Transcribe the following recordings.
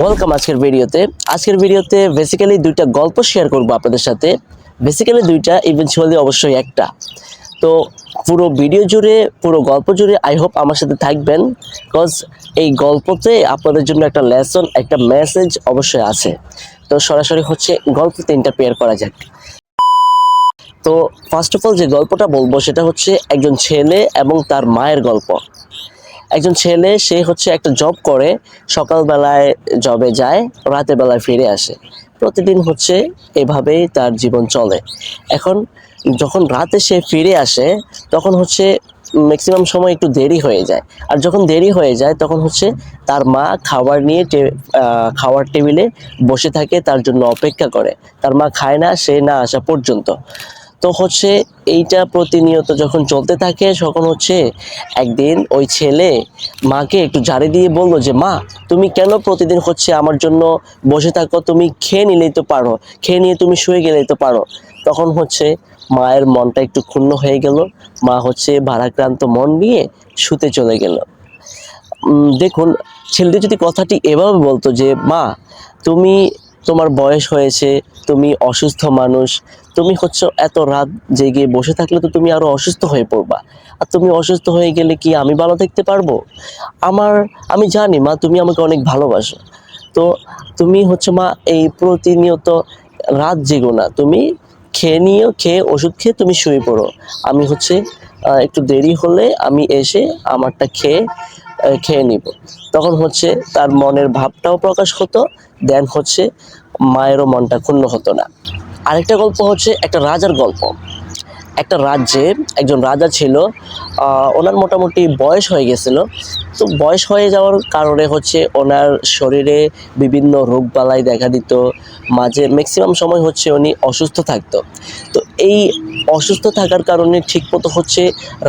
Welcome আজকের ভিডিওতে basically দুইটা গল্প শেয়ার করব আপনাদের সাথে। বেসিক্যালি দুইটা, ইভেনচুয়ালি অবশ্যই একটা। তো পুরো ভিডিও জুড়ে, পুরো গল্প জুড়ে আই হোপ আমার সাথে থাকবেন, বিকজ এই গল্পতে আপনাদের জন্য একটা লেসন, একটা মেসেজ অবশ্যই আছে। তো সরাসরি গল্পতে ইন্টারফেয়ার করা যাক। তো ফার্স্ট অফ অল যে গল্পটা বলবো সেটা হচ্ছে একজন ছেলে এবং তার মায়ের গল্প। একজন ছেলে, সে একটা জব করে, সকালবেলায় জবে যায়, রাতের বেলায় ফিরে আসে। প্রতিদিন এভাবেই তার জীবন চলে। এখন যখন রাতে সে ফিরে আসে তখন ম্যাক্সিমাম সময় একটু দেরি হয়ে যায়। আর যখন দেরি হয়ে যায় তখন তার মা খাবার নিয়ে খাওয়ার টেবিলে বসে থাকে, তার জন্য অপেক্ষা করে। তার মা খায় না সে না আসা পর্যন্ত। তো এইটা প্রতিনিয়ত যখন চলতে থাকে তখন একদিন ওই ছেলে মাকে একটু ঝাড়ি দিয়ে বলল যে, মা তুমি কেন প্রতিদিন আমার জন্য বসে থাকো? তুমি খেয়ে নিলেই তো পারো, খেয়ে নিয়ে তুমি শুয়ে গেলেই তো পারো। তখন মায়ের মনটা একটু ক্ষুণ্ণ হয়ে গেল। মা ভারাক্রান্ত মন নিয়ে শুতে চলে গেল। দেখুন, ছেলেটি যদি কথাটি এভাবে বলতো যে, মা তুমি, তোমার বয়স হয়েছে, তুমি অসুস্থ মানুষ, তুমি এত রাত জেগে বসে থাকলে তো তুমি আরো অসুস্থ হয়ে পড়বা। আর তুমি অসুস্থ হয়ে গেলে কি আমি ভালো থাকতে পারবো? আমি জানি মা তুমি আমাকে অনেক ভালোবাসো। তো তুমি মা এই প্রতিনিয়ত রাত জেগো না, তুমি খেয়ে ওষুধ খেয়ে তুমি শুয়ে পড়ো। আমি একটু দেরি হলে আমি এসে আমারটা খেয়ে নিব। তখন তার মনের ভাবটাও প্রকাশ হতো, দেন মায়েরও মনটা ক্ষুণ্ণ হতো না। আরেকটা গল্প একটা রাজার গল্প। একটা রাজ্যে একজন রাজা ছিল। ওনার মোটামুটি বয়স হয়ে গেছিল। তো বয়স হয়ে যাওয়ার কারণে ওনার শরীরে বিভিন্ন রোগবালাই দেখা দিত। মাঝে ম্যাক্সিমাম সময় উনি অসুস্থ থাকতো। তো এই অসুস্থ থাকার কারণে ঠিকমতো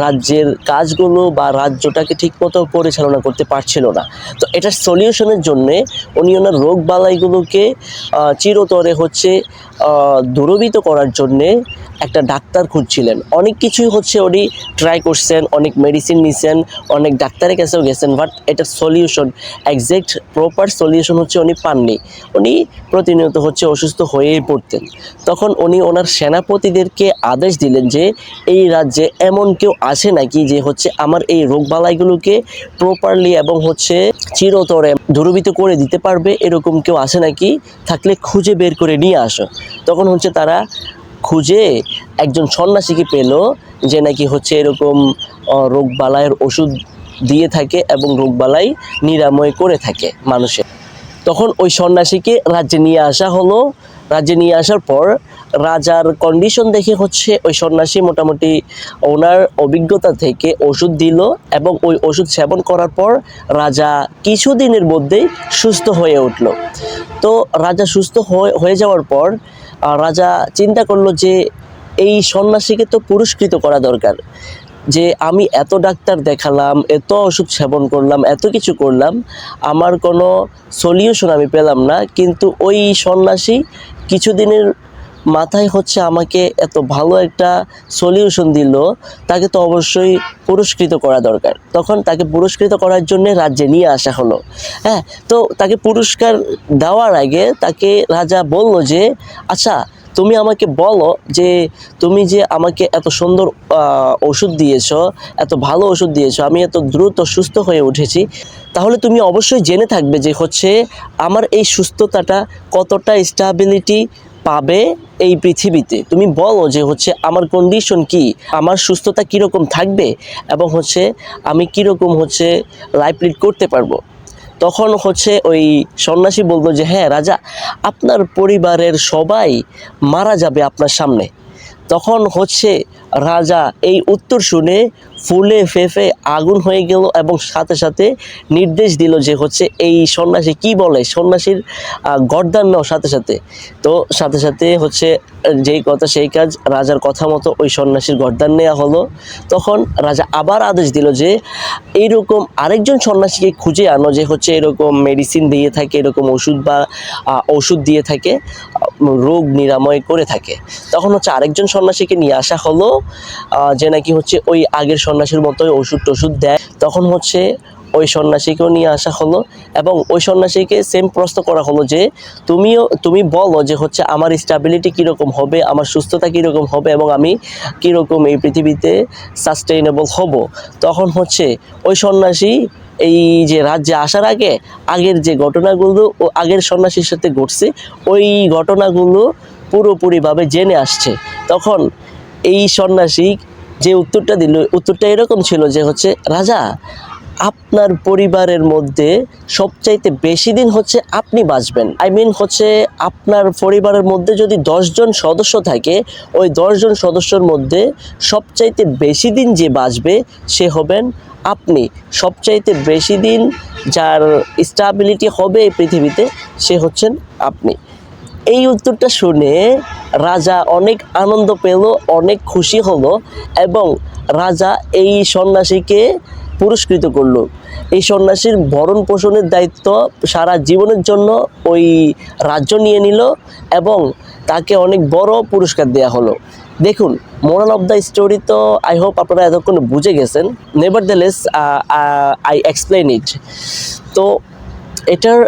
রাজ্যের কাজগুলো বা রাজ্যটাকে ঠিকমতো পরিচালনা করতে পারছিল না। তো এটার সলিউশনের জন্যে উনি ওনার রোগবালাইগুলোকে চিরতরে দূরীভূত করার জন্যে একটা ডাক্তার খুঁজছিলেন। অনেক কিছুই উনি ট্রাই করছেন, অনেক মেডিসিন নিছেন, অনেক ডাক্তারের কাছেও গেছেন, বাট এটার সলিউশন, একজ্যাক্ট প্রপার সলিউশন উনি পাননি। উনি প্রতিনিয়ত অসুস্থ হয়েই পড়তেন। তখন উনি ওনার সেনাপতিদেরকে আদেশ দিলেন যে, এই রাজ্যে এমন কেউ আছে নাকি যে আমার এই রোগবালাইগুলোকে প্রপারলি এবং চিরতরে দূরীভূত করে দিতে পারবে? এরকম কেউ আছে নাকি? থাকলে খুঁজে বের করে নিয়ে আসো। তখন তারা খুঁজে একজন সন্ন্যাসীকে পেল, যে নাকি এরকম রোগবালাইয়ের ওষুধ দিয়ে থাকে এবং রোগবালাই নিরাময় করে থাকে মানুষের। তখন ওই সন্ন্যাসীকে রাজ্যে নিয়ে আসা হলো। রাজ্যে নিয়ে আসার পর রাজার কন্ডিশন দেখে ওই সন্ন্যাসী মোটামুটি ওনার অভিজ্ঞতা থেকে ওষুধ দিল, এবং ওই ওষুধ সেবন করার পর রাজা কিছুদিনের মধ্যেই সুস্থ হয়ে উঠল। তো রাজা সুস্থ হয়ে যাওয়ার পর রাজা চিন্তা করলো যে এই সন্ন্যাসীকে তো পুরস্কৃত করা দরকার। যে আমি এত ডাক্তার দেখালাম, এত ওষুধ সেবন করলাম, এত কিছু করলাম, আমার কোনো সলিউশন আমি পেলাম না, কিন্তু ওই সন্ন্যাসী কিছুদিনের মাথায় আমাকে এত ভালো একটা সলিউশন দিল, তাকে তো অবশ্যই পুরস্কৃত করা দরকার। তখন তাকে পুরস্কৃত করার জন্য রাজ্যে নিয়ে আসা হলো। হ্যাঁ, তো তাকে পুরস্কার দেওয়ার আগে তাকে রাজা বলল যে, আচ্ছা তুমি আমাকে বলো যে তুমি যে আমাকে এত সুন্দর ওষুধ দিয়েছো, এত ভালো ওষুধ দিয়েছো, আমি এত দ্রুত সুস্থ হয়ে উঠেছি, তাহলে তুমি অবশ্যই জেনে থাকবে যে আমার এই সুস্থতাটা কতটা স্টেবিলিটি পাবে এই পৃথিবীতে। তুমি বলো যে আমার কন্ডিশন কি, আমার সুস্থতা কীরকম থাকবে, এবং আমি কীরকম লাইফ লিড করতে পারবো। তখন ওই সন্ন্যাসী বলল যে, হ্যাঁ রাজা, আপনার পরিবারের সবাই মারা যাবে আপনার সামনে। তখন রাজা এই উত্তর শুনে ফুলে ফেঁপে আগুন হয়ে গেল, এবং সাথে সাথে নির্দেশ দিল যে এই সন্ন্যাসী কি বলে, সন্ন্যাসীর গর্দান নাও সাথে সাথে। তো সাথে সাথে যেই কথা সেই কাজ, রাজার কথা মতো ওই সন্ন্যাসীর গর্দান নেওয়া হলো। তখন রাজা আবার আদেশ দিল যে এইরকম আরেকজন সন্ন্যাসীকে খুঁজে আনো, যে এরকম মেডিসিন দিয়ে থাকে, এরকম ওষুধ দিয়ে থাকে, রোগ নিরাময় করে থাকে। তখন আরেকজন সন্ন্যাসীকে নিয়ে আসা হলো, যে নাকি ওই আগের সন্ন্যাসীর মতোই ওষুধ টষুধ দেয়। তখন ওই সন্ন্যাসীকেও নিয়ে আসা হলো এবং ওই সন্ন্যাসীকে সেম প্রশ্ন করা হলো যে তুমি বলো যে হচ্ছে আমার স্টেবিলিটি কীরকম হবে, আমার সুস্থতা কীরকম হবে এবং আমি কীরকম এই পৃথিবীতে সাস্টেইনেবল হব। তখন হচ্ছে ওই সন্ন্যাসী এই যে রাজ্যে আসার আগের যে ঘটনাগুলো ও আগের সন্ন্যাসীর সাথে ঘটছে ওই ঘটনাগুলো পুরোপুরিভাবে জেনে আসছে। তখন এই সন্ন্যাসী যে উত্তরটা দিল, উত্তরটা এরকম ছিল যে হচ্ছে রাজা, আপনার পরিবারের মধ্যে সবচাইতে বেশি দিন হচ্ছে আপনি বাঁচবেন। হচ্ছে আপনার পরিবারের মধ্যে যদি 10 জন সদস্য থাকে, ওই 10 জন সদস্যর মধ্যে সবচাইতে বেশি দিন যে বাঁচবে সে হবেন আপনি। সবচাইতে বেশি দিন যার স্টেবিলিটি হবে এই পৃথিবীতে সে হচ্ছেন আপনি। এই উত্তরটা শুনে রাজা অনেক আনন্দ পেল, অনেক খুশি হলো এবং রাজা এই সন্ন্যাসীকে পুরস্কৃত করলো। এই সন্ন্যাসীর ভরণ পোষণের দায়িত্ব সারা জীবনের জন্য ওই রাজ্য নিয়ে নিল এবং তাকে অনেক বড় পুরস্কার দেওয়া হলো। দেখুন, মোরাল অফ দ্য স্টোরি তো আই হোপ আপনারা এতক্ষণ বুঝে গেছেন। নেভারথেলেস আই এক্সপ্লেইন ইট। তো এটার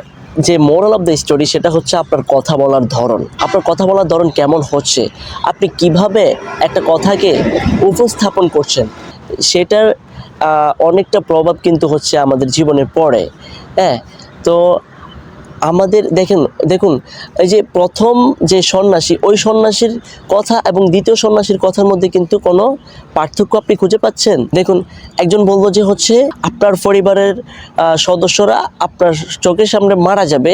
যে মোরাল অফ দ্য স্টোরি সেটা হচ্ছে আপনার কথা বলার ধরন। আপনার কথা বলার ধরন কেমন হচ্ছে, আপনি কিভাবে একটা কথাকে উপস্থাপন করছেন, সেটার অনেকটা প্রভাব কিন্তু হচ্ছে আমাদের জীবনে পড়ে। হ্যাঁ, তো আমাদের দেখুন এই যে প্রথম যে সন্ন্যাসী, ওই সন্ন্যাসীর কথা এবং দ্বিতীয় সন্ন্যাসীর কথার মধ্যে কিন্তু কোনো পার্থক্য আপনি খুঁজে পাচ্ছেন? দেখুন, একজন বলবো যে হচ্ছে আপনার পরিবারের সদস্যরা আপনার চোখের সামনে মারা যাবে,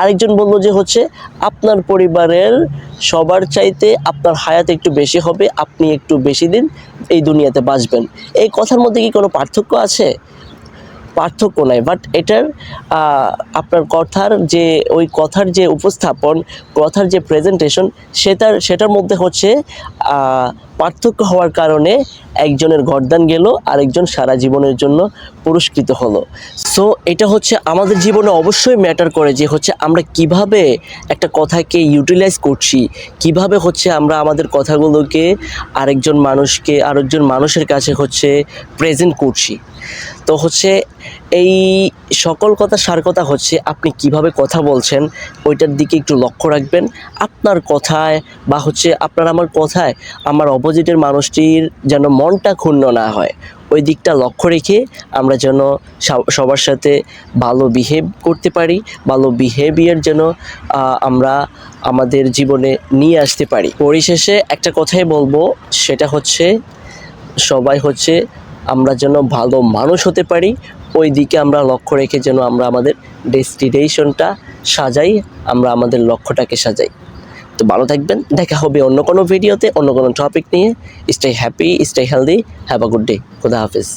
আরেকজন বলবো যে হচ্ছে আপনার পরিবারের সবার চাইতে আপনার হায়াত একটু বেশি হবে, আপনি একটু বেশি দিন এই দুনিয়াতে বাঁচবেন। এই কথার মধ্যে কি কোনো পার্থক্য আছে? পার্থক্য নাই, বাট এটার আপনার কথার যে উপস্থাপন, কথার যে প্রেজেন্টেশন, সেটার মধ্যে হচ্ছে পার্থক্য হওয়ার কারণে একজনের গর্দান গেল, আরেকজন সারা জীবনের জন্য পুরস্কৃত হলো। সো এটা হচ্ছে আমাদের জীবনে অবশ্যই ম্যাটার করে যে হচ্ছে আমরা কিভাবে একটা কথাকে ইউটিলাইজ করছি, কিভাবে হচ্ছে আমরা আমাদের কথাগুলোকে আরেকজন মানুষের কাছে হচ্ছে প্রেজেন্ট করছি। তো হচ্ছে এই সকল সার কথা হচ্ছে আপনি কিভাবে কথা বলছেন ওইটার দিকে একটু লক্ষ্য রাখবেন। আপনার কথায় বা হচ্ছে আমার কথায় আমার অপোজিটের মানুষটির যেন মনটা ক্ষুণ্ণ না হয়, ওই দিকটা লক্ষ্য রেখে আমরা যেন সবার সাথে ভালো বিহেভ করতে পারি, ভালো বিহেভিয়ার যেন আমরা আমাদের জীবনে নিয়ে আসতে পারি। পরিশেষে একটা কথাই বলবো, সেটা হচ্ছে সবাই হচ্ছে আমরা যেন ভালো মানুষ হতে পারি, ওই দিকে আমরা লক্ষ্য রেখে যেন আমরা আমাদের ডেস্টিনেশনটা সাজাই, আমরা আমাদের লক্ষ্যটাকে সাজাই। তো ভালো থাকবেন, দেখা হবে অন্য কোনো ভিডিওতে, অন্য কোনো টপিক নিয়ে। Stay happy, stay healthy, have a good day. খুদা হাফিজ।